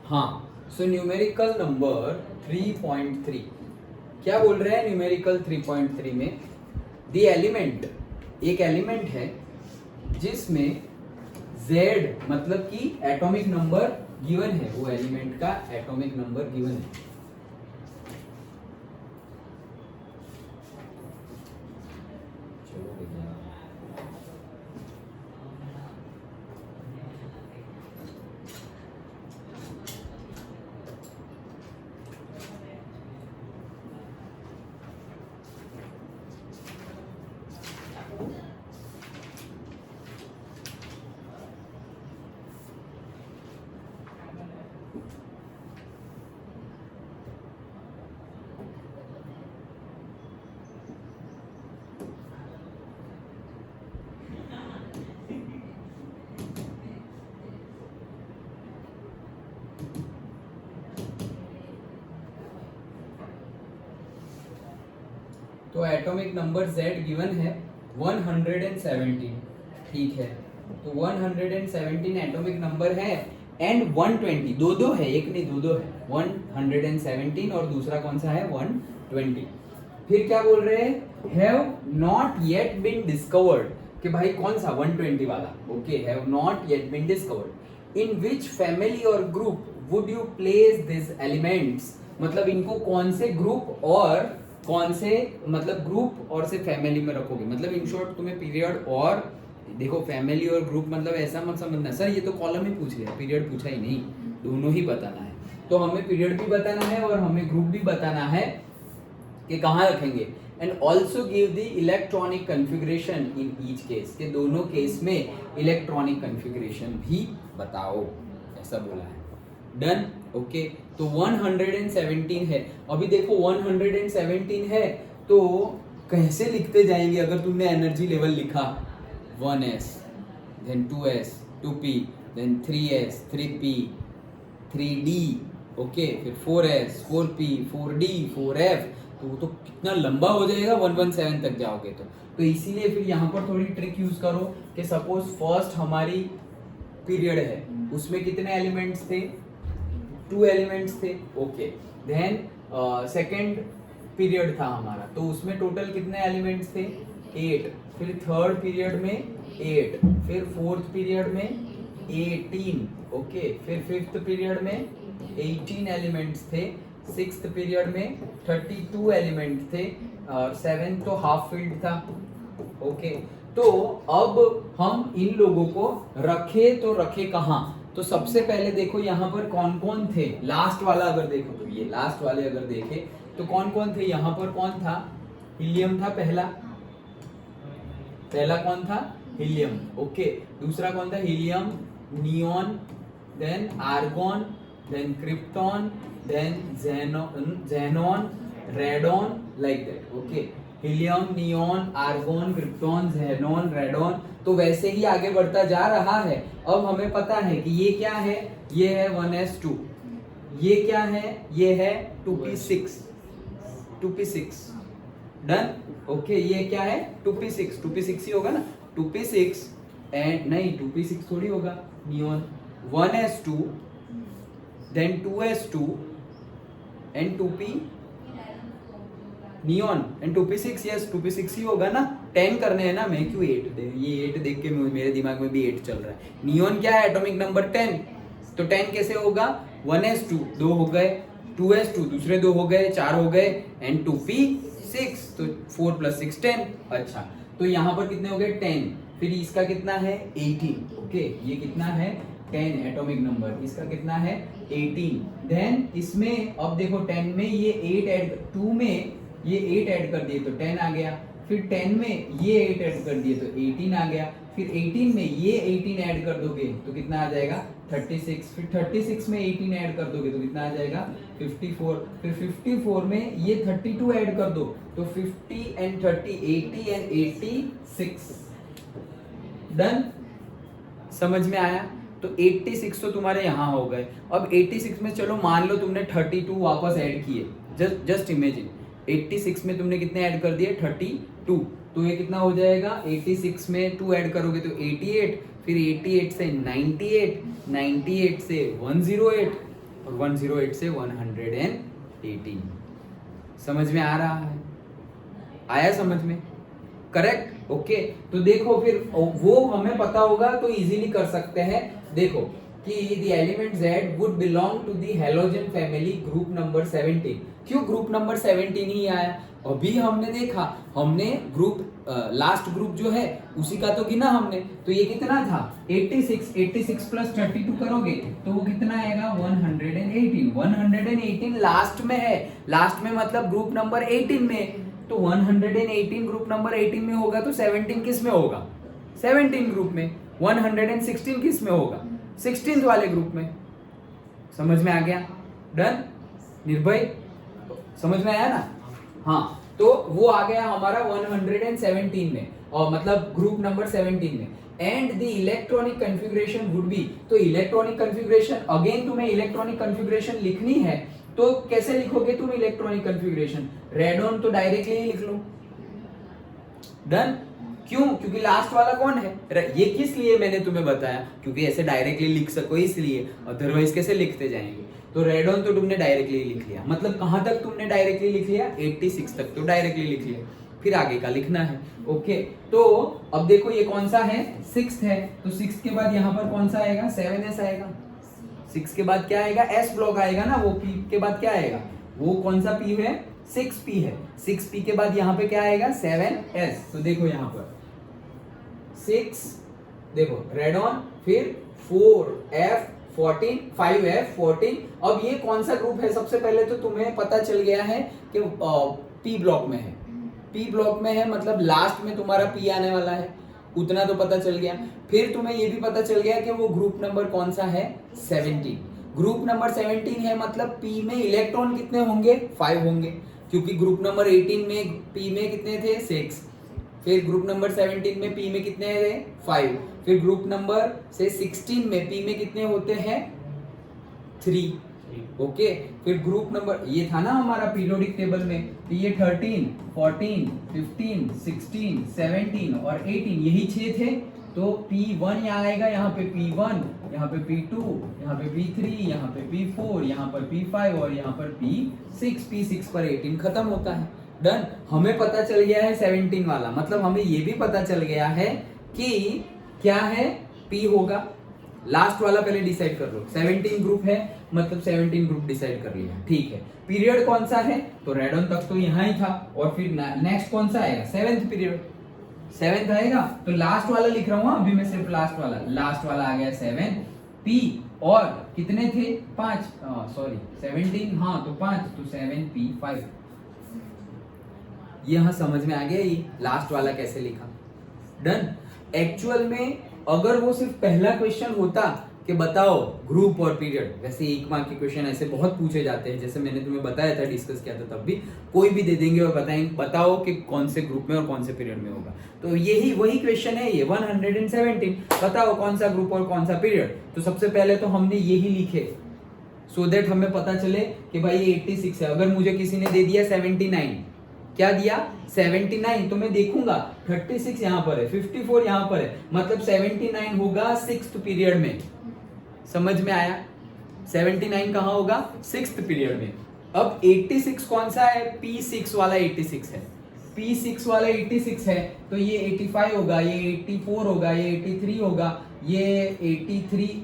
हाँ, so numerical number 3.3 क्या बोल रहे हैं न्यूमेरिकल 3.3 में? द एलिमेंट, एक एलिमेंट है जिसमें z मतलब कि एटॉमिक नंबर गिवन है, वो एलिमेंट का एटॉमिक नंबर गिवन है। तो एटॉमिक नंबर z गिवन है 117, ठीक है। तो 117 एटॉमिक नंबर है एंड 120, दो है, एक नहीं दो है, 117 और दूसरा कौन सा है 120। फिर क्या बोल रहे हैं, have not yet been discovered, कि भाई कौन सा 120 वाला, okay, have not yet been discovered. In which family और group would you place this elements, मतलब इनको कौन से ग्रुप और कौन से, मतलब ग्रुप और से फैमिली में रखोगे, मतलब इन शॉर्ट तुम्हें पीरियड और देखो फैमिली और ग्रुप मतलब ऐसा मत समझना सर ये तो कॉलम ही पूछ लिया, पीरियड पूछा ही नहीं, दोनों ही बताना है। तो हमें पीरियड भी बताना है और हमें ग्रुप भी बताना है कि कहाँ रखेंगे। And also give the electronic configuration in each case, के दोनों केस में इलेक्ट्रॉनिक कन्फिग्रेशन भी बताओ, ऐसा बोला है। Done, okay. तो 117 है, अभी देखो 117 है तो कैसे लिखते जाएंगे, अगर तुमने एनर्जी लेवल लिखा 1s, then 2s, 2p, then 3s, 3p, 3d, okay, फिर 4s, 4p, 4d, 4f, तो वो तो कितना लंबा हो जाएगा 117 तक जाओगे तो इसीलिए फिर यहाँ पर थोड़ी ट्रिक यूज करो कि सपोज फर्स्ट हमारी पीरियड है, उसमें कितने एलिमेंट्स थे, 2 एलिमेंट्स थे, ओके। देन सेकंड पीरियड था हमारा, तो उसमें टोटल कितने एलिमेंट्स थे 8, फिर थर्ड पीरियड में 8, फिर फोर्थ पीरियड में 18, ओके, फिर फिफ्थ पीरियड में 18 एलिमेंट्स थे, सिक्स्थ पीरियड में 32 एलिमेंट थे, और सेवेंथ तो हाफ फील्ड था, ओके। तो अब हम इन लोगों को रखे तो रखे कहाँ, तो सबसे पहले देखो यहाँ पर कौन कौन थे, लास्ट वाला अगर देखो तो ये लास्ट वाले अगर देखे तो कौन कौन थे, यहाँ पर कौन था, हीलियम था पहला कौन था, हीलियम, ओके। दूसरा कौन था, helium, neon, then argon, then krypton, then xenon, radon, like that, okay. Helium, neon, argon, krypton, xenon, radon, तो वैसे ही आगे बढ़ता जा रहा है। अब हमें पता है कि ये क्या है, ये है 1s2, ये क्या है, ये है 2p6, डन, ओके। ये क्या है 2p6 ही होगा ना, 2p6 एंड नहीं 2p6 थोड़ी होगा, neon 1s2, then 2s2 and 2p neon and 2p6, yes 2p6 ही होगा ना, 10 करने हैं ना, मैं क्यों 8 दे, ये 8 देख के मेरे दिमाग में भी 8 चल रहा है। नियॉन क्या है, एटॉमिक नंबर 10, तो 10 कैसे होगा, 1s2 2 हो गए, 2s2 दूसरे 2 हो गए, 4 हो गए, एंड 2p6, तो 4 + 6 10, अच्छा। तो यहाँ पर कितने हो गए 10, फिर इसका कितना है 18, ओके, ये कितना है 10 एटॉमिक नंबर, इसका कितना है 18, देन इसमें अब देखो 10 में ये 8 ऐड, 2 में ये 8 ऐड कर दिए तो 10 आ गया, फिर 10 में ये 8 ऐड कर दिए तो 18 आ गया, फिर 18 में ये 18 ऐड कर दोगे तो कितना आ जाएगा 36, फिर 36 में 18 ऐड कर दोगे तो कितना आ जाएगा 54, फिर 54 में ये 32 ऐड कर दो तो 50 एंड 30 80 एंड 86, डन, समझ में आया। तो 86 तो तुम्हारे यहाँ हो गए। अब 86 में चलो मान लो तुमने 32 वापस ऐड किए, जस्ट इमेजिन 86 में तुमने कितने ऐड कर दिए 32, तो ये कितना हो जाएगा 86 में 2 ऐड करोगे तो 88, फिर 88 से 98, 98 से 108, और 108 से 118। समझ में आ रहा है? आया समझ में? करेक्ट? ओके। तो देखो फिर वो हमें पता होगा तो इजीली कर सकते हैं। देखो कि the element Z would belong to the halogen family group number 17। क्यों ग्रुप नंबर 17 ही आया? अभी हमने देखा, हमने ग्रुप लास्ट ग्रुप जो है उसी का तो गिना हमने, तो ये कितना था 86 प्लस 32 करोगे तो वो कितना आएगा 118 लास्ट में है। लास्ट में मतलब ग्रुप नंबर 18 में, तो 118 ग्रुप नंबर 18 में होगा तो 17 किस में होगा 17 ग्रुप में, 116 किस में होगा 16th वाले ग्रुप में। समझ में आ गया? डन? निर्भय समझ में आया ना? हाँ, तो वो आ गया हमारा 117 में, और मतलब ग्रुप नंबर 17 में। And the electronic configuration would be, तो इलेक्ट्रॉनिक कॉन्फ़िगरेशन, अगेन तुम्हें इलेक्ट्रॉनिक कॉन्फ़िगरेशन लिखनी है तो कैसे लिखोगे तुम इलेक्ट्रॉनिक कॉन्फ़िगरेशन? रेडॉन तो डायरेक्टली ही लिख लो। डन? क्यों? क्योंकि लास्ट वाला कौन है? ये किस लिए मैंने तुम्हें बताया? क्योंकि ऐसे डायरेक्टली लिख सको इसलिए, अदरवाइज कैसे लिखते जाएंगे। तो रेड ऑन तो तुमने डायरेक्टली लिख लिया, मतलब कहां तक तुमने डायरेक्टली लिख लिया 86 तक तो डायरेक्टली लिख लिया, फिर आगे का लिखना है। ओके, तो अब देखो ये कौन सा है 6th है, तो 6 के बाद यहाँ पर कौन सा आएगा 7s आएगा। 6 के बाद क्या आएगा S ब्लॉक आएगा ना, वो P के बाद क्या आएगा, वो कौन सा P है 6P है। 6P के बाद यहाँ पे क्या आएगा 7S। तो देखो यहाँ पर 6 देखो रेड ऑन, फिर 4F14 5F14। अब ये कौन सा ग्रुप है? सबसे पहले तो तुम्हें पता चल गया है कि P ब्लॉक में है, P ब्लॉक में है मतलब लास्ट में तुम्हारा P आने वाला है, उतना तो पता चल गया। फिर तुम्हें ये भी पता चल गया कि वो ग्रुप नंबर कौन सा है 17। ग्रुप नंबर 17 है मतलब P में इलेक्ट्रॉन कितने होंगे 5 होंगे, क्योंकि ग्रुप नंबर 18 में P में कितने थे 6, फिर ग्रुप नंबर 17 में P में कितने थे 5, फिर ग्रुप नंबर से 16 में P में कितने होते हैं 3। ओके, फिर ग्रुप नंबर ये था ना हमारा पीरियोडिक टेबल में, तो ये 13 14 15 16 17 और 18 यही 6 थे। तो P1 यहाँ आएगा, यहाँ पे P1, यहाँ पे P2, यहाँ पे P3, यहाँ पे P4, यहाँ पर P5 और यहाँ पर P6। P6 पर 18 खत्म होता है। डन? हमें पता चल गया है 17 वाला, मतलब हमें ये भी पता चल गया है कि क्या है P होगा। लास्ट वाला पहले डिसाइड कर लो, 17 ग्रुप है मतलब 17 ग्रुप डिसाइड कर लिया, ठीक है। पीरियड कौन सा है? तो रेडॉन तक तो यहाँ ही था, और फिर नेक्स्ट कौन सा आएगा 7th पीरियड, 7th आएगा। तो लास्ट वाला लिख रहा हूँ अभी मैं, सिर्फ लास्ट वाला आ गया 7P, और कितने थे 5, सॉरी 17, हाँ तो 5, तो 7P5। यहाँ समझ में आ गया ये लास्ट वाला कैसे लिखा। डन? एक्चुअल में अगर वो सिर्फ पहला क्वेश्चन होता कि बताओ ग्रुप और पीरियड, वैसे 1 मार्क के क्वेश्चन ऐसे बहुत पूछे जाते हैं, जैसे मैंने तुम्हें बताया था, डिस्कस किया था, तब भी कोई भी दे देंगे और बताएंगे बताओ कि कौन से ग्रुप में और कौन से पीरियड में होगा। तो यही वही क्वेश्चन है ये 117, बताओ कौन सा ग्रुप और कौन सा पीरियड। तो सबसे पहले तो हमने यही लिखे सो दैट हमें पता चले कि भाई ये 86 है। अगर मुझे किसी ने दे दिया 79, क्या दिया 79, तो मैं देखूंगा 36 यहाँ पर है, 54 यहाँ पर है, मतलब 79 होगा 6th पीरियड में। समझ में आया? 79 कहाँ होगा 6th पीरियड में। अब 86 कौन सा है? P6 वाला 86 है, P6 वाला 86 है, तो ये 85 होगा, ये 84 होगा, ये 83 होगा, ये 83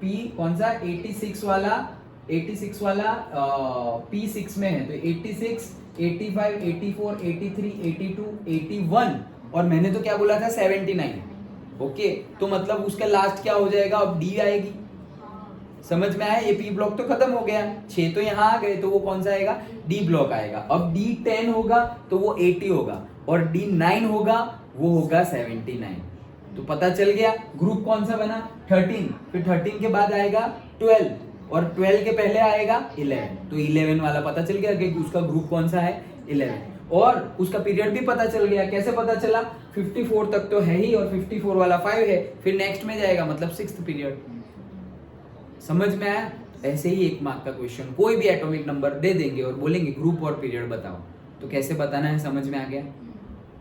P कौन सा 86 वाला P6 में है, तो 86 85 84 83 82 81, और मैंने तो क्या बोला था 79। ओके, तो मतलब उसका लास्ट क्या हो जाएगा, अब D आएगी। समझ में आया? ये P ब्लॉक तो खत्म हो गया, 6 तो यहाँ आ गए, तो वो कौन सा आएगा D ब्लॉक आएगा। अब D10 होगा तो वो 80 होगा, और D9 होगा वो होगा 79। तो पता चल गया ग्रुप कौन सा बना 13, फिर 13 के बाद आएगा 12, और 12 के पहले आएगा 11, तो 11 वाला पता चल गया कि उसका ग्रुप कौन सा है 11, और उसका पीरियड भी पता चल गया। कैसे पता चला? 54 तक तो है ही, और 54 वाला 5 है, फिर नेक्स्ट में जाएगा मतलब 6th पीरियड। समझ में आया? ऐसे ही 1 मार्क का क्वेश्चन कोई भी एटॉमिक नंबर दे देंगे और बोलेंगे ग्रुप और पीरियड बताओ, तो कैसे बताना है समझ में आ गया?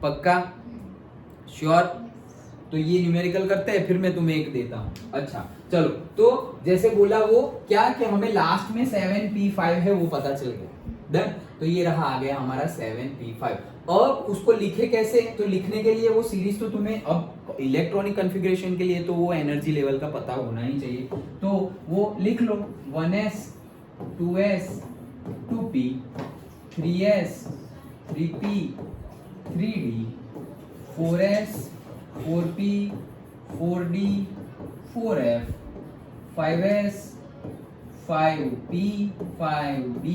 पक्का? श्योर? तो ये न्यूमेरिकल करते हैं, फिर मैं तुम्हें एक देता हूँ। अच्छा चलो, तो जैसे बोला वो क्या कि हमें लास्ट में 7p5 है वो पता चल गया। डन, तो ये रहा आ गया हमारा 7p5। अब उसको लिखे कैसे, तो लिखने के लिए वो सीरीज तो तुम्हें अब इलेक्ट्रॉनिक कॉन्फ़िगरेशन के लिए तो वो एनर्जी लेवल का पता होना ही चाहिए, तो वो लिख लो 1s 2s 2p 3s 3p 3d 4s 4p 4d 4f 5s 5p 5d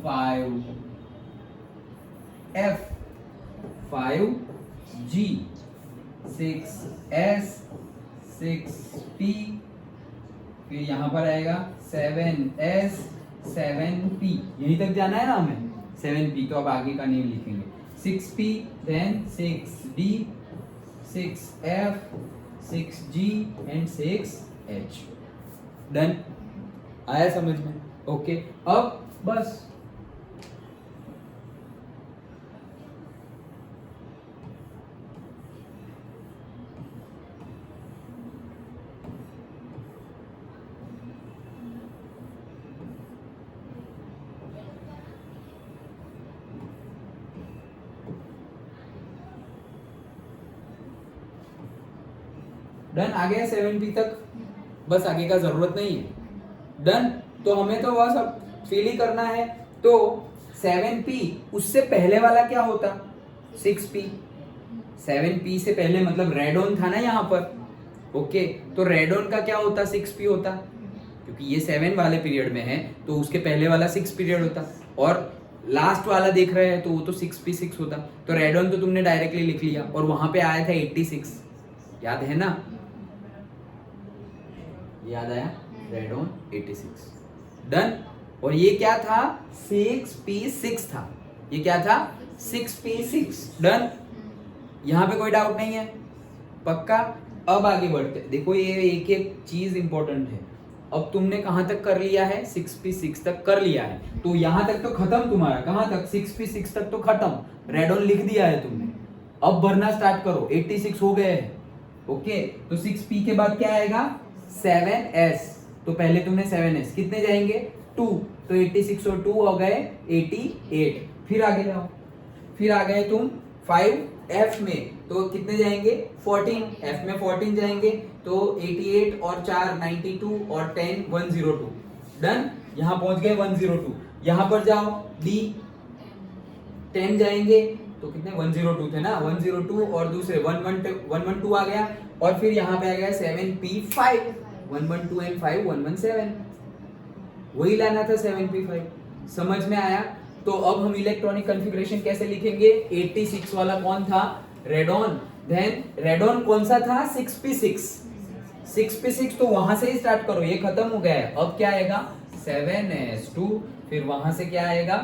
5f 5g 6s 6p, फिर यहाँ पर आएगा 7s 7p, यहीं तक जाना है ना हमें 7p, तो अब आगे का नहीं लिखेंगे 6p, then 6d 6f 6g and 6h। Done, आया समझ में? ओके, अब बस डन, आ गया 7p तक, बस आगे का जरूरत नहीं है। डन, तो हमें तो बस अब फिल ही करना है। तो 7p उससे पहले वाला क्या होता, 6p। 7p से पहले मतलब रेड ऑन था ना यहाँ पर, ओके, तो रेड ऑन का क्या होता, 6p होता, क्योंकि ये 7 वाले पीरियड में है तो उसके पहले वाला 6 पीरियड होता, और लास्ट वाला देख रहे हैं तो वो तो 6p6 होता। तो रेड ऑन तो तुमने डायरेक्टली लिख लिया, और वहां पे आया था 86, याद है ना, याद आया, रेड ऑन 86। डन, और ये क्या था, 6p6 था, ये क्या था 6p6। डन, यहाँ पे कोई डाउट नहीं है, पक्का। अब आगे बढ़ते, देखो ये एक एक चीज इंपॉर्टेंट है। अब तुमने कहां तक कर लिया है, 6p6 तक कर लिया है, तो यहां तक तो खत्म तुम्हारा, कहां तक, 6p6 तक तो खत्म, रेड ऑन लिख दिया है तुमने। अब भरना स्टार्ट करो, 86 हो गए हैं, ओके। तो 6p के बाद क्या आएगा, 7s, तो पहले तुमने 7s, कितने जाएंगे 2, तो 86 और 2 हो गए 88। फिर आगे जाओ, फिर आ गए तुम 5f में, तो कितने जाएंगे 14, f में 14 जाएंगे, तो 88 और 4 92 और 10 102। डन, यहां पहुंच गए 102। यहां पर जाओ d 10 जाएंगे, तो कितने 102 थे ना, 102 और दूसरे 112 आ गया, और फिर यहाँ पे आ गया 7p5, 112 and 5 117, वही लाना था 7p5। समझ में आया? तो अब हम इलेक्ट्रॉनिक कॉन्फ़िगरेशन कैसे लिखेंगे, 86 वाला कौन था, रेडॉन, देन रेडॉन कौन सा था, 6p6, 6p6, तो वहां से ही स्टार्ट करो, ये खत्म हो गया है। अब क्या आएगा 7s2, फिर वहां से क्या आएगा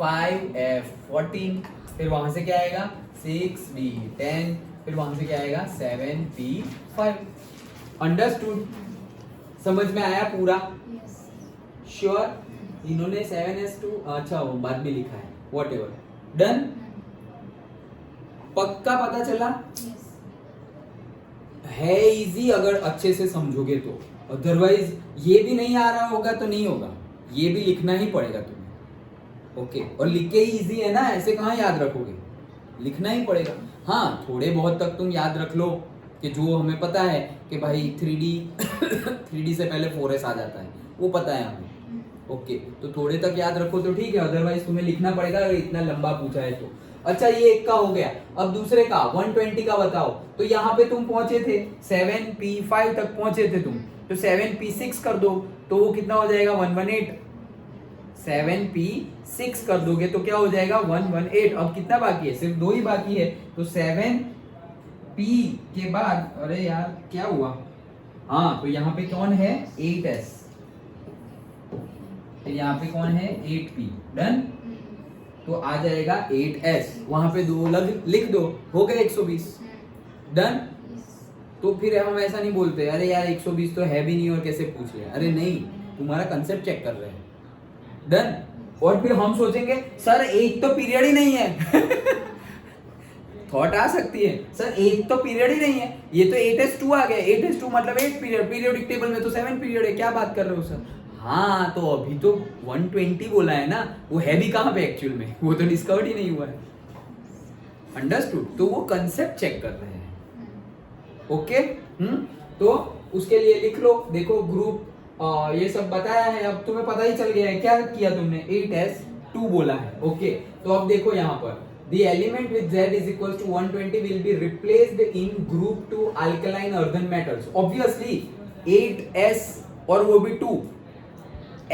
5f14, फिर वहां से क्या आएगा 6b10, फिर वहां से क्या आएगा 7p5। अंडरस्टूड? समझ में आया पूरा? श्योर? इन्होंने 7s2 अच्छा वो बाद में लिखा है, व्हाटएवर। डन, पक्का पता चला? है इजी अगर अच्छे से समझोगे तो, अदरवाइज ये भी नहीं आ रहा होगा तो नहीं होगा, ये भी लिखना ही पड़ेगा तुम्हें, ओके। और लिख के ही इजी है ना, ऐसे कहाँ याद रखोगे, लिखना ही पड़ेगा। हाँ, थोड़े बहुत तक तुम याद रख लो कि जो हमें पता है कि भाई 3D से पहले 4s आ जाता है, वो पता है हमें, ओके। तो थोड़े तक याद रखो तो ठीक है, अदरवाइज तुम्हें लिखना पड़ेगा अगर इतना लंबा पूछा है तो। अच्छा, ये एक का हो गया, अब दूसरे का 120 का बताओ। तो यहाँ पे तुम पहुंचे थे 7p5 तक पहुंचे थे तुम, तो 7p6 कर दो, तो वो कितना हो जाएगा 118। 7p6 कर दोगे तो क्या हो जाएगा 118। अब कितना बाकी है, सिर्फ 2 ही बाकी है, तो 7p के बाद, अरे यार क्या हुआ, हाँ, तो यहाँ पे कौन है 8s, तो यहाँ पे कौन है 8p। डन, तो आ जाएगा 8s, वहां पे 2 लिख दो, हो गए 120। डन, तो फिर हम ऐसा नहीं बोलते अरे यार 120 तो है भी नहीं और कैसे पूछ लिया, अरे नहीं, तुम्हारा कंसेप्ट चेक कर रहे हैं। डन, और फिर हम सोचेंगे सर एक तो पीरियड ही नहीं है थॉट आ सकती है सर 8 तो पीरियड ही नहीं है, ये तो 8s2 आ गया, 8s2 मतलब 8 पीरियड, पीरियोडिक टेबल में तो 7 पीरियड है, क्या बात कर रहे हो सर। हाँ तो अभी तो 120 बोला है ना, वो है भी कहाँ पे एक्चुअल में, वो तो डिस्कवर्ड ही नहीं हुआ है। अंडरस्टूड, तो वो कंसेप्ट चेक कर रहे हैं। ओके तो उसके लिए लिख लो, देखो ग्रुप ये सब बताया है, अब तुम्हें पता ही चल गया है क्या किया तुमने, 8s2 बोला है। ओके तो अब देखो यहाँ पर the element with Z is equals to 120 will be replaced in group 2 alkaline earthen metals, obviously 8s और वो भी 2,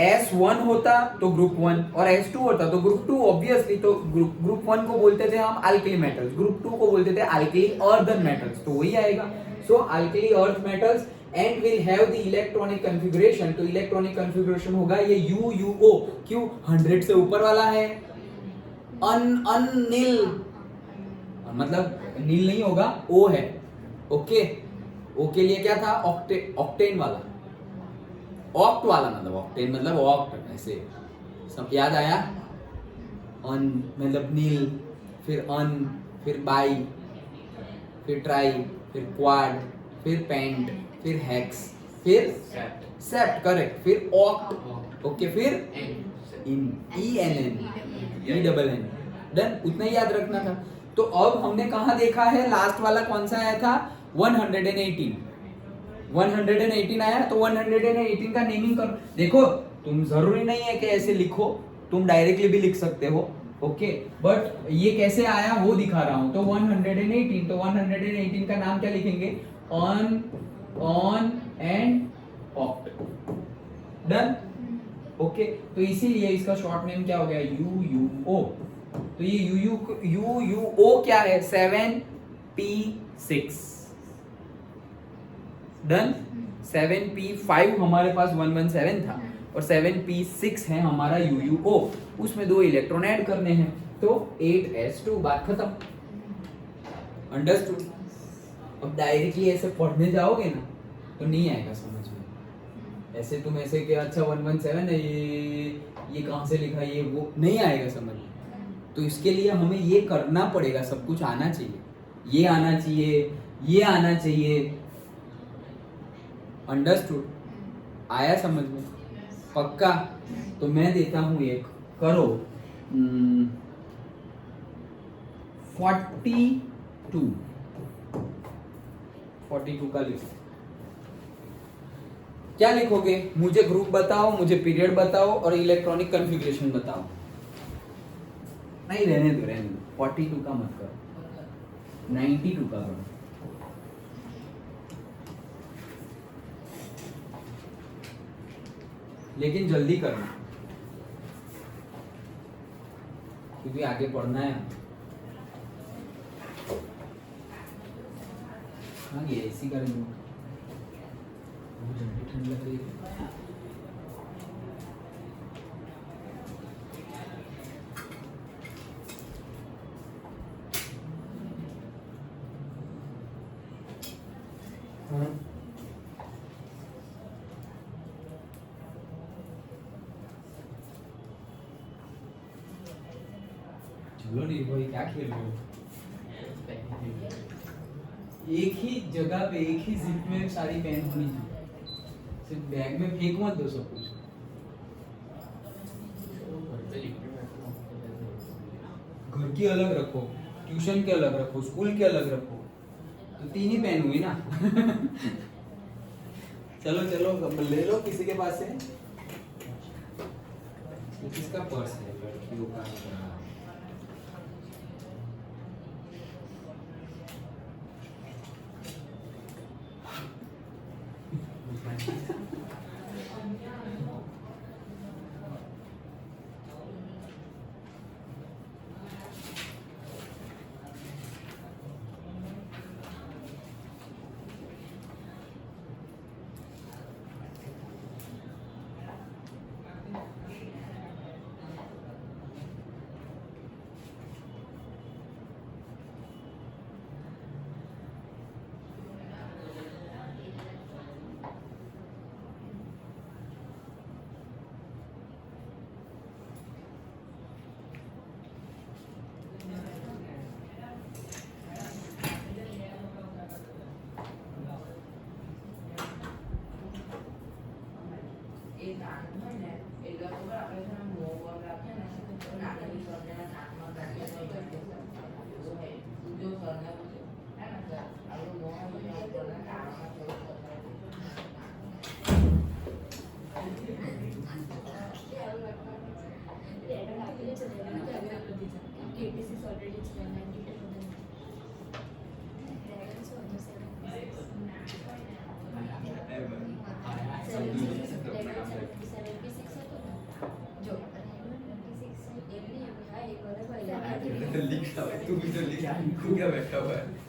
S1 होता तो ग्रुप 1 और S2 होता तो ग्रुप 2, ऑब्वियसली तो ग्रुप 1 को बोलते थे हम अल्कली मेटल्स, ग्रुप 2 को बोलते थे अल्कली अर्थन मेटल्स, तो वही आएगा। So alkali earth metals and will have the electronic configuration, तो इलेक्ट्रॉनिक कॉन्फ़िगरेशन होगा ये UUO, क्यों 100 से ऊपर वाला है, अननील मतलब नील नहीं होगा, O है। ओके O के लिए क्या था, ऑक्टेन वाला, ऑक्ट वाला, मतलब ऑक्टेन मतलब ऑक्ट, ऐसे सब याद आया, अन मतलब नील, फिर अन, फिर बाई, फिर ट्राई, फिर क्वाड, फिर पेंट, फिर हेक्स, फिर सेप्ट, करेक्ट, फिर ऑक्ट, ओके, फिर इन, ENN, ENN, डन, उतना ही याद रखना था। तो अब हमने कहाँ देखा है, लास्ट वाला कौन सा आया था, 118, 118 आया, तो 118 का नेमिंग कर, देखो तुम जरूरी नहीं है कि ऐसे लिखो, तुम डायरेक्टली भी लिख सकते हो, ओके, बट ये कैसे आया वो दिखा रहा हूं। तो 118, तो 118 का नाम क्या लिखेंगे, on and oct, done, okay. तो इसीलिए इसका शॉर्ट नेम क्या हो गया, UUO। तो ये UUO क्या है, 7p6, डन। 7p5 हमारे पास 117 था और 7p6 है हमारा UUO, उसमें 2 इलेक्ट्रॉन ऐड करने हैं, तो 8s2, बात खत्म, अंडरस्टूड। अब डायरेक्टली ऐसे पढ़ने जाओगे ना तो नहीं आएगा समझ में, ऐसे तुम ऐसे कि अच्छा 117 है, ये कहां से लिखा, ये वो नहीं आएगा समझ में। तो इसके लिए हमें ये करना पड़ेगा, सब कुछ आना चाहिए, ये आना चाहिए, ये आना चाहिए, अंडरस्टूड, आया समझ में, पक्का। तो मैं देता हूं एक, करो 42 का लिखो, क्या लिखोगे, मुझे ग्रुप बताओ, मुझे पीरियड बताओ और इलेक्ट्रॉनिक कॉन्फ़िगरेशन बताओ। नहीं रहने दो 42 का मत करो, 92 का करो। लेकिन जल्दी करना क्योंकि आगे पढ़ना है। हाँ ये ऐसी कर दो, जल्दी ठंड लग रही है। चलो नहीं भाई, क्या खेल रहे हो, एक ही जगह पे एक ही जिप में सारी पेन होनी चाहिए, सिर्फ बैग में फेंक मत दो सब कुछ। घर की अलग रखो, ट्यूशन के अलग रखो, स्कूल के अलग रखो, तो 3 ही पेन हुई ना। चलो चलो ले लो किसी के पास से, किसका पर्स है, लड़कियों का। लिखा है तू भी तो लिखा तू क्या बैठा हुआ है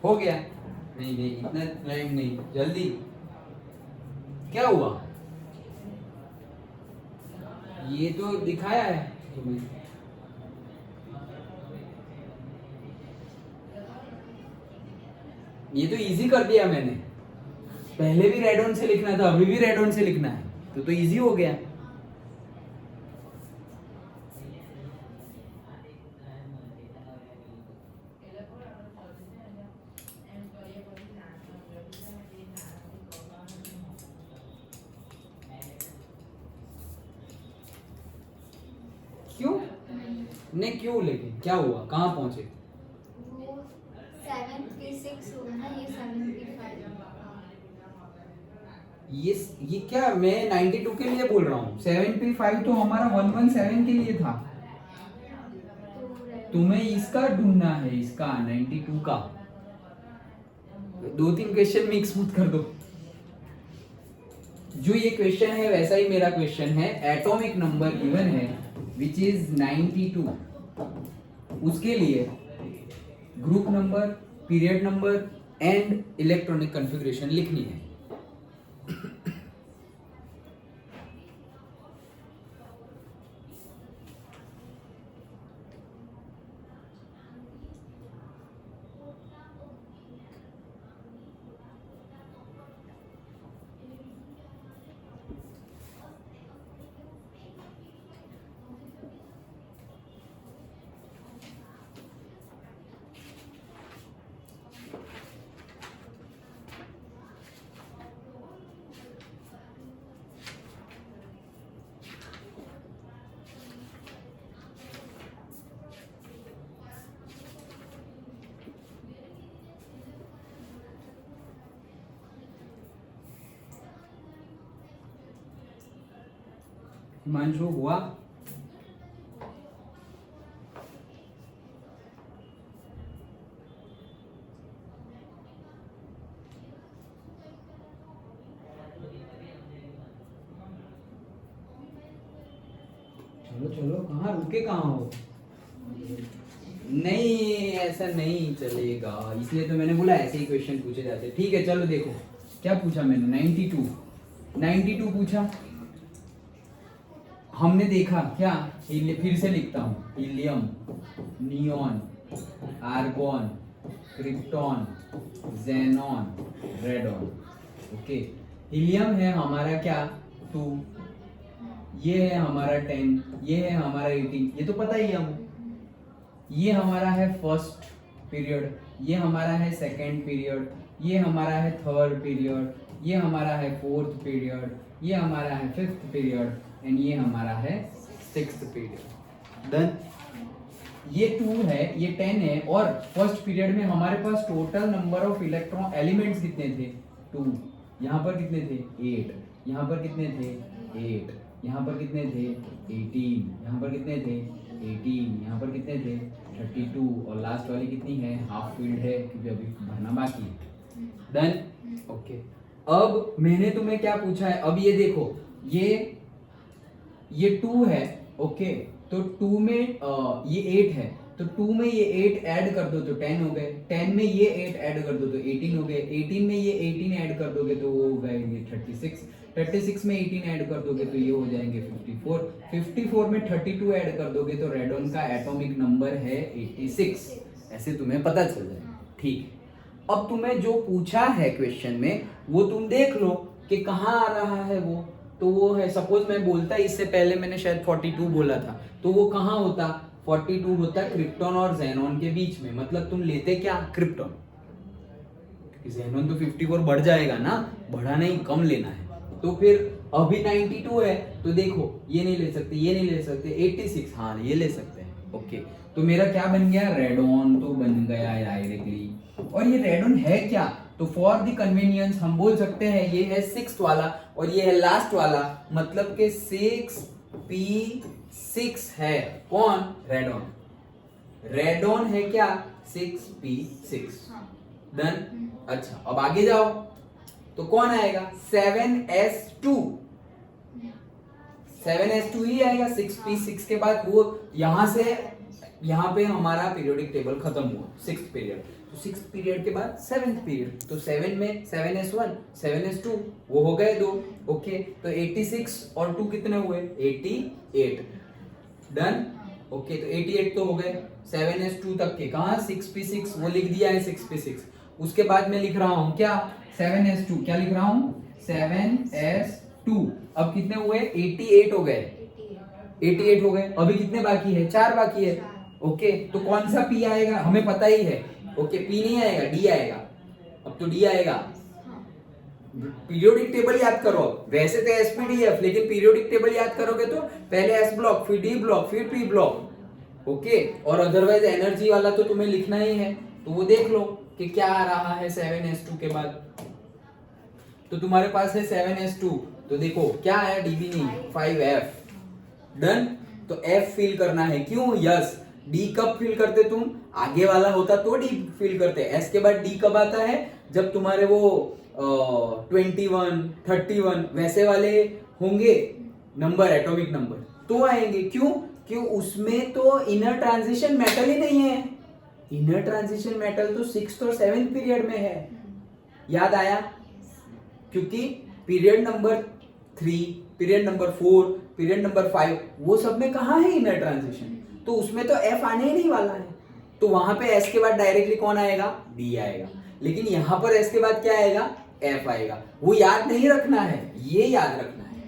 हो गया नहीं नहीं इतना टाइम नहीं जल्दी क्या हुआ ये तो दिखाया है तुम्हें ये तो इजी कर दिया मैंने पहले भी रेड ऑन से लिखना था अभी भी रेड ऑन से लिखना है तो इजी हो गया क्यों नहीं क्यों लेकिन क्या हुआ कहाँ पहुंचे वो 7p6 होगा ना ये 7p5 ये क्या मैं 92 के लिए बोल रहा हूँ 7p5 तो हमारा 117 के लिए था तुम्हें इसका ढूंढना है इसका 92 का दो तीन क्वेश्चन मिक्स मत कर दो जो ये क्वेश्चन है वैसा ही मेरा क्वेश्चन है एटॉमिक नंबर गिवन है विच इज 92 उसके लिए group number period number and electronic configuration लिखनी है हिमांशु हुआ चलो चलो कहाँ रुके कहाँ हो नहीं ऐसा नहीं चलेगा इसलिए तो मैंने बोला ऐसे ही क्वेश्चन पूछे जाते ठीक है चलो देखो क्या पूछा मैंने 92 पूछा हमने देखा क्या फिर से लिखता हूँ helium neon argon krypton xenon radon okay helium है हमारा क्या 2 ये है हमारा 10 ये है हमारा 18 ये तो पता ही है हमको ये हमारा है फर्स्ट पीरियड ये हमारा है सेकंड पीरियड ये हमारा है थर्ड पीरियड ये हमारा है फोर्थ पीरियड ये हमारा है फिफ्थ पीरियड एंड ये हमारा है सिक्स्थ पीरियड डन ये 2 है ये 10 है और फर्स्ट पीरियड में हमारे पास total number of electron elements कितने थे 2 यहाँ पर कितने थे 8 यहाँ पर कितने थे 8 यहाँ पर कितने थे 18 यहाँ पर कितने थे 18 यहाँ पर कितने थे 32 और लास्ट वाली कितनी है हाफ फील्ड है क्योंकि अभी भरना बाकी है डन ओके अब मैंने तुम्हें क्या पूछा है अब ये देखो ये ये 2 है, ओके, तो 2 में ये 8 है, तो 2 में ये 8 ऐड कर दो तो 10 हो गए, 10 में ये 8 ऐड कर दो तो 18 हो गए, 18 में ये 18 ऐड कर दोगे तो वो हो गए 36, 36 में 18 ऐड कर दोगे तो ये हो जाएंगे 54, 54 में 32 ऐड कर दोगे तो रेडॉन का एटॉमिक नंबर है 86। ऐसे तुम्हें पता चल जाएगा, ठीक। अब तुम्हें जो पूछा है क्वेश्चन में वो तुम देख लो कि कहाँ आ रहा है वो, तो वो है, सपोज मैं बोलता, इससे पहले मैंने शायद 42 बोला था, तो वो कहाँ होता, 42 होता क्रिप्टॉन और ज़ेनॉन के बीच में, मतलब तुम लेते क्या, क्रिप्टॉन, क्योंकि ज़ेनॉन तो 54 बढ़ जाएगा ना, बढ़ा नहीं, कम लेना है। तो फिर अभी 92 है, तो देखो ये नहीं ले सकते, ये नहीं ले सकते, 86, हाँ ये ले सकते हैं, ओके। तो मेरा क्या बन गया, रेडॉन तो बन गया डायरेक्टली। और ये रेडॉन है क्या, तो फॉर द कन्वीनियंस हम बोल सकते हैं ये है 6th वाला और ये है लास्ट वाला, मतलब के 6p6 है, कौन, रेडॉन, रेडॉन है क्या, 6p6, डन। अच्छा अब आगे जाओ, तो कौन आएगा, 7s2, 7s2 ही आएगा, 6p6 के बाद वो यहां से यहाँ पे हमारा पीरियोडिक टेबल खत्म हुआ, 6th पीरियड, तो 6th पीरियड के बाद 7th पीरियड, तो 7 में 7s1 7s2 वो हो गए 2, ओके। तो 86 और 2 कितने हुए, 88, डन, ओके। तो 88 तो हो गए, 7s2 तक के, कहाँ 6p6 वो लिख दिया है 6p6, उसके बाद मैं लिख रहा हूँ क्या, 7s2, क्या लिख रहा हूँ, 7s2, अब कितने हुए, 88 हो गए, 88 हो गए, अभी कितने बाकी है, 4 बाकी है, ओके। तो कौन सा पी आएगा, हमें पता ही है, ओके, पी नहीं आएगा, डी आएगा, अब तो डी आएगा। पीरियोडिक टेबल याद करो, वैसे तो एसपीडीएफ, लेकिन पीरियोडिक टेबल याद करोगे तो पहले एस ब्लॉक, फिर डी ब्लॉक, फिर पी ब्लॉक, ओके। और अदरवाइज एनर्जी वाला तो तुम्हें लिखना ही है, तो वो देख लो कि क्या आ रहा है 7s2 के बाद, तो तुम्हारे पास है 7s2, तो देखो क्या है, डीबी नहीं, 5f, डन। तो एफ फिल करना है, क्यों, यस, डी कब फिल करते तुम, आगे वाला होता तो डी फिल करते, एस के बाद डी कब आता है, जब तुम्हारे वो 21 31 वैसे वाले होंगे नंबर, एटॉमिक नंबर, तो आएंगे, क्यों, क्यों उसमें तो इनर ट्रांजिशन मेटल ही नहीं है, इनर ट्रांजिशन मेटल तो 6th और 7th पीरियड में है, याद आया, क्योंकि period number 3, period number 4, period number 5 वो सब में कहाँ है इनर ट्रांजिशन, तो उसमें तो एफ आने ही नहीं वाला है, तो वहां पे एस के बाद डायरेक्टली कौन आएगा, डी आएगा, लेकिन यहां पर एस के बाद क्या आएगा, एफ आएगा, वो याद नहीं रखना है, ये याद रखना है,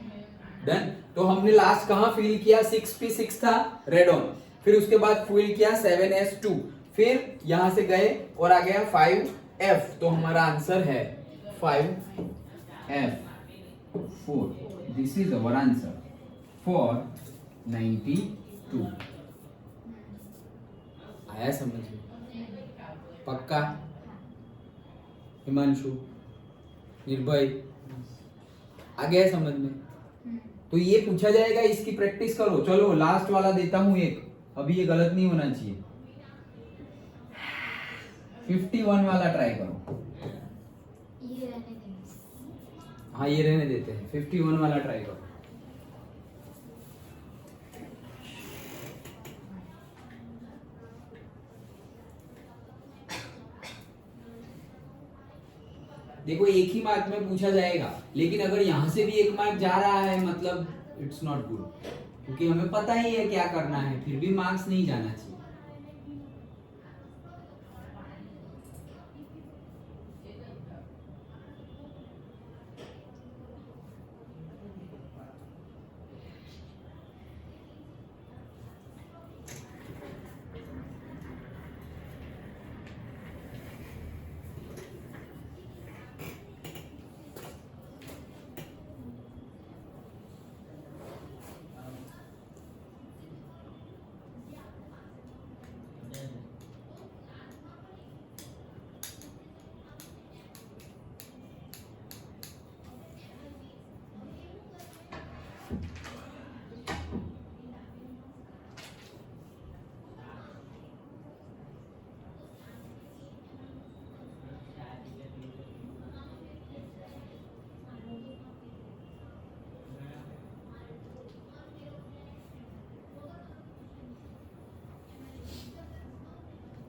डन। तो हमने लास्ट कहां फिल किया, 6p6 था रेडॉन, फिर उसके बाद फिल किया 7s2, फिर यहां से गए और आ गया 5f, तो हमारा आंसर है 5f4, this is our answer for 92। आया समझ में, पक्का, हिमांशु, निर्भय, आ गया समझ में, तो ये पूछा जाएगा, इसकी प्रैक्टिस करो। चलो लास्ट वाला देता हूं एक, अभी ये गलत नहीं होना चाहिए, 51 वाला ट्राई करो, ये रहने देंगे, हाँ ये रहने देते हैं, 51 वाला ट्राई करो। देखो एक ही मार्क में पूछा जाएगा, लेकिन अगर यहां से भी 1 मार्क जा रहा है मतलब इट्स नॉट गुड, क्योंकि हमें पता ही है क्या करना है, फिर भी मार्क्स नहीं जाना चाहिए।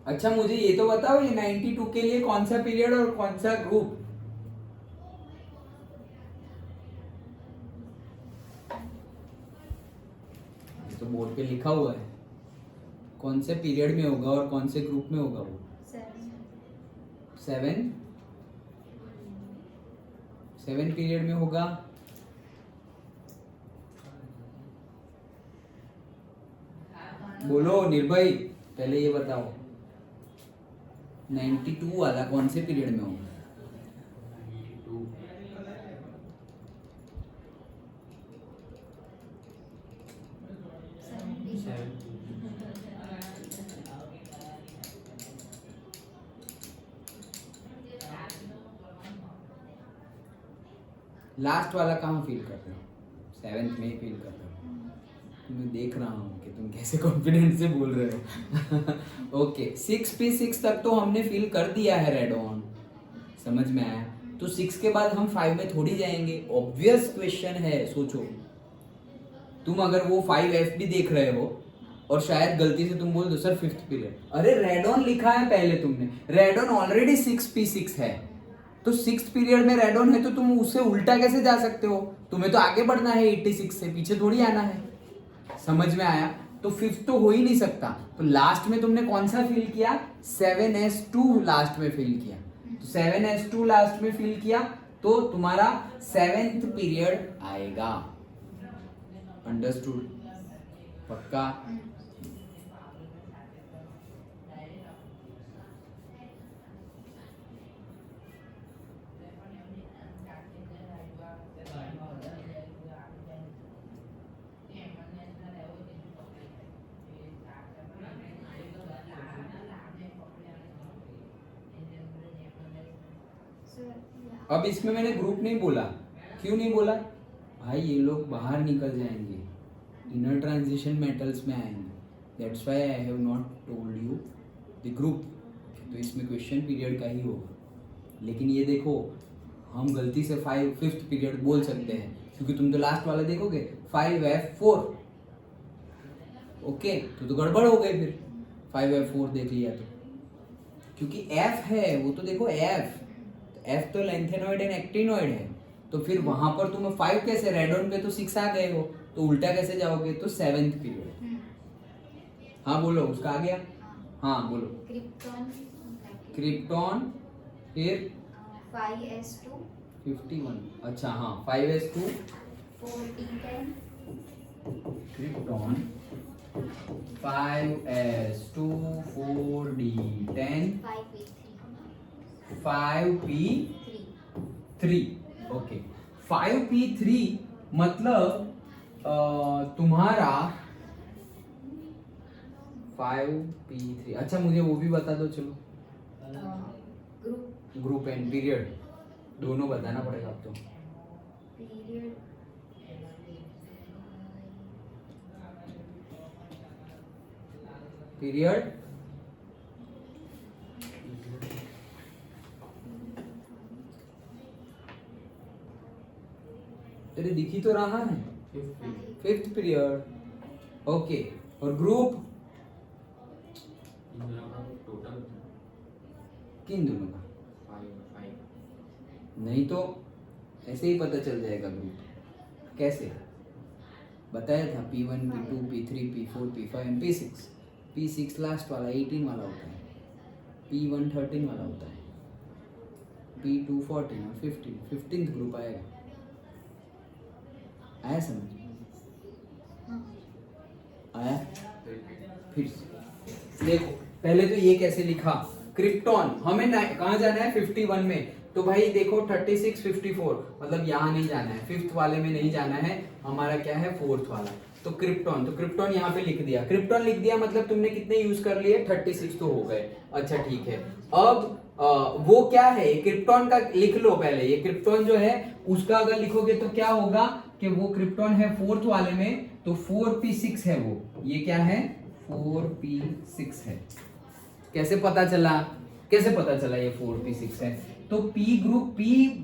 अच्छा मुझे ये तो बताओ, ये 92 के लिए कौन सा पीरियड और कौन सा ग्रुप? ये तो बोर्ड पे लिखा हुआ है, कौन से पीरियड में होगा और कौन से ग्रुप में होगा वो? 7 पीरियड में होगा। बोलो निर्भय, पहले ये बताओ 92 वाला कौन से पीरियड में होगा? 7 लास्ट वाला कहाँ फील कर रहे हो? 7th में फील कर रहे हो? मैं देख रहा हूँ कि तुम कैसे कॉन्फिडेंस से बोल रहे हो। ओके 6p6 तक तो हमने फील कर दिया है रेड ऑन, समझ में आया? तो 6 के बाद हम 5 में थोड़ी जाएंगे, ऑब्वियस क्वेश्चन है। सोचो तुम अगर वो 5f भी देख रहे हो और शायद गलती से तुम बोल दो सर 5th पीरियड, अरे रेड ऑन लिखा है पहले तुमने, रेड ऑन ऑलरेडी 6p6 है, तो 6th पीरियड में रेड ऑन है, तो तुम उससे उल्टा कैसे जा सकते हो? तुम्हें तो आगे बढ़ना है 86 से, पीछे थोड़ी आना है। समझ में आया? तो 5th तो हो ही नहीं सकता। तो लास्ट में तुमने कौन सा फील किया? 7s2 लास्ट में फील किया। तो 7s2 लास्ट में फील किया तो तुम्हारा 7th पीरियड आएगा। अंडरस्टूड? पक्का? अब इसमें मैंने ग्रुप नहीं बोला, क्यों नहीं बोला? भाई ये लोग बाहर निकल जाएंगे, इनर ट्रांजिशन मेटल्स में आएंगे, that's why I have not told you the group. तो इसमें क्वेश्चन पीरियड का ही होगा, लेकिन ये देखो हम गलती से 5th पीरियड बोल सकते हैं, क्योंकि तुम तो लास्ट वाला देखोगे 5f4, ओके तो गड़बड़ हो गई फिर 5f4 देख लिया तो, क्योंकि f है वो, तो देखो f तो लेंथेनॉइड एंड एक्टिनॉइड है, तो फिर वहां पर तुम 5 कैसे, रेड ऑन पे तो 6 आ गए हो, तो उल्टा कैसे जाओगे? तो 7th पीरियड। हाँ बोलो, उसका आ गया? हाँ बोलो। क्रिप्टॉन फिर 5s2 51, अच्छा हाँ 5s2 4d10 krypton 5s2 4d10 5p3, okay 5p3 मतलब तुम्हारा 5p3। अच्छा मुझे वो भी बता दो चलो, ग्रुप एंड पीरियड दोनों बताना पड़ेगा अब तो। पीरियड तेरे दिख ही तो रहा है, 5th पीरियड, ओके। और ग्रुप किन दोनों का? नहीं तो ऐसे ही पता चल जाएगा ग्रुप। कैसे बताया था? P1 P2 P3 P4 P5 and P6। P6 last वाला 18 वाला होता है, P1 13 वाला होता है, P2 14 और 15th ग्रुप आएगा। आया समझ? आया? फिर से देखो, पहले तो ये कैसे लिखा, क्रिप्टॉन हमें कहाँ जाना है? 51 में, तो भाई देखो 36 54 मतलब यहाँ नहीं जाना है, 5th वाले में नहीं जाना है, हमारा क्या है 4th वाला। तो क्रिप्टॉन यहाँ पे लिख दिया, क्रिप्टॉन लिख दिया मतलब तुमने कितने यूज कर लिए? 36 तो हो गए। अच्छा ठीक है, अब वो क्या है, क्रिप्टॉन का लिख लो पहले। ये क्रिप्टॉन जो है उसका अगर लिखोगे तो क्या होगा कि वो क्रिप्टॉन है 4th वाले में, तो 4p6 है वो, ये क्या है 4p6 है। कैसे पता चला? ये 4p6 है? तो p group, p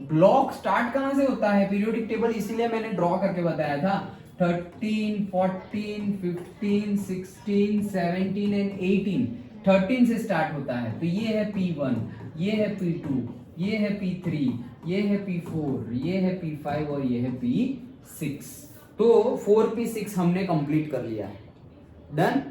block start कहां से होता है? पीरियोडिक टेबल इसीलिए मैंने ड्रॉ करके बताया था, 13 14 15 16 17 एंड 18। 13 से स्टार्ट होता है, तो ये है P1, ये है P2, ये है P3, ये है P4, ये है P5 और ये है P6। तो 4P6 हमने कंप्लीट कर लिया है। डन।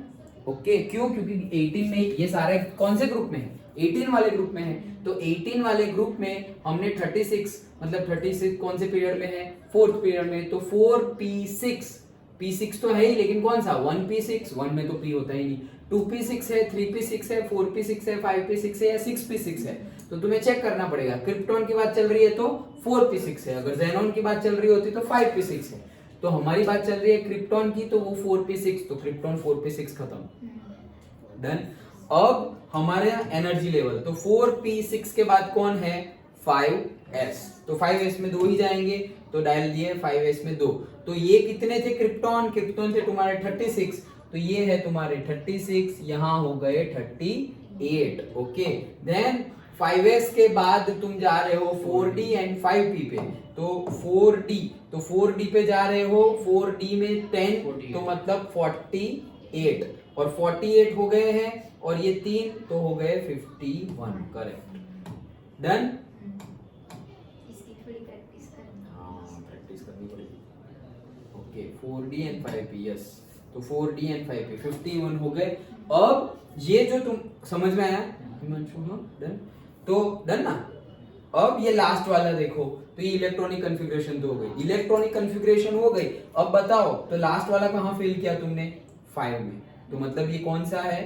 ओके, क्यों? क्योंकि 18 में ये सारे कौन से ग्रुप में है? 18 वाले ग्रुप में है। तो 18 वाले ग्रुप में हमने 36 मतलब 36 कौन से पीरियड में है? 4th पीरियड में। तो 4P6, P6 तो है ही, लेकिन कौन सा? 1P6, 1 में तो P होता ही नहीं। 2P6 है, 3P6 है, 4P6 है, 5P6 है या 6P6 है। तो तुम्हें चेक करना पड़ेगा। क्रिप्टॉन की बात चल रही है तो 4P6 है, अगर ज़ेनॉन की बात चल रही होती तो 5P6 है। तो हमारी बात चल रही है क्रिप्टॉन की, तो वो 4P6, तो क्रिप्टॉन 4P6 खत्म। डन। अब हमारे एनर्जी लेवल, तो 4P6 के बाद कौन है? 5S। तो 5S में 2 ही जाएंगे, तो डाल दिए 5S में 2। तो ये कितने थे क्रिप्टॉन? क्रिप्टॉन थे तुम्हारे 36, तो ये है तुम्हारे 36, यहाँ हो गए 38। ओके, देन 5S के बाद तुम जा रहे हो 4D एंड 5P पे। तो 4D, तो 4D पे जा रहे हो, 4D में 10 तो मतलब 48, और 48 हो गए हैं, और ये 3 तो हो गए 51। करेक्ट। डन। इसकी थोड़ी प्रैक्टिस करना। हाँ, प्रैक्टिस करनी पड़ेगी। Okay, 4D and 5P, yes. तो 4D एंड 5P 51 हो गए। अब ये जो तुम समझ में आया हिमांशु? हाँ, डन। तो डन ना। अब ये लास्ट वाला देखो, तो ये इलेक्ट्रॉनिक कॉन्फ़िगरेशन तो हो गई, इलेक्ट्रॉनिक कॉन्फ़िगरेशन हो गई। अब बताओ, तो लास्ट वाला कहाँ फिल किया तुमने? 5 में। तो मतलब ये कौन सा है?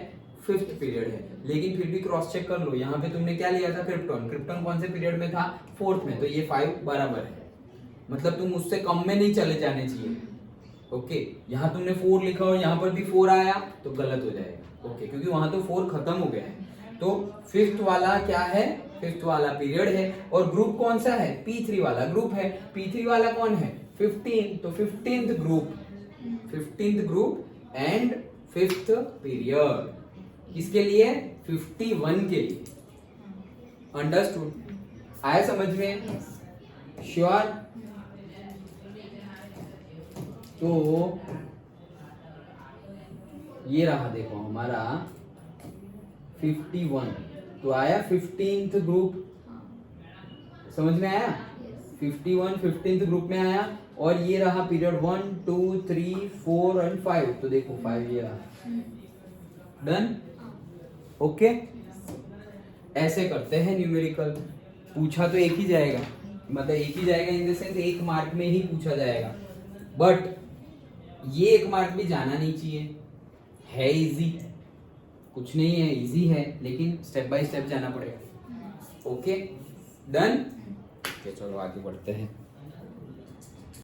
5th पीरियड है। लेकिन फिर भी क्रॉस चेक कर लो, यहाँ पे तुमने क्या लिया था? क्रिप्टॉन। क्रिप्टॉन कौन से पीरियड में था? 4th में। तो ये 5 बराबर है, मतलब तुम उससे कम में नहीं चले जाने चाहिए। ओके, यहाँ तुमने 4 लिखा और यहाँ पर भी 4 आया तो गलत हो जाएगा। ओके, क्योंकि वहां तो 4 खत्म हो गया है। तो 5th वाला क्या है? 5th वाला पीरियड है। और ग्रुप कौन सा है? P3 वाला ग्रुप है। P3 वाला कौन है? 15। तो 15th group, 15th group and 5th period. किसके लिए? 51 के लिए। अंडरस्टूड? आया समझ में? श्योर? तो ये रहा, देखो हमारा 51 तो आया 15th ग्रुप। समझ में आया? 51 15th ग्रुप में आया। और ये रहा पीरियड 1 2 3 4 एंड 5। तो देखो 5 ये रहा। डन। ओके, ऐसे करते हैं न्यूमेरिकल। पूछा तो एक ही जाएगा, मतलब एक ही जाएगा इन द सेंस 1 मार्क में ही पूछा जाएगा, बट ये 1 मार्क भी जाना नहीं चाहिए। है इजी, कुछ नहीं है, इजी है, लेकिन स्टेप बाय स्टेप जाना पड़ेगा। Okay, done. चलो आगे बढ़ते हैं।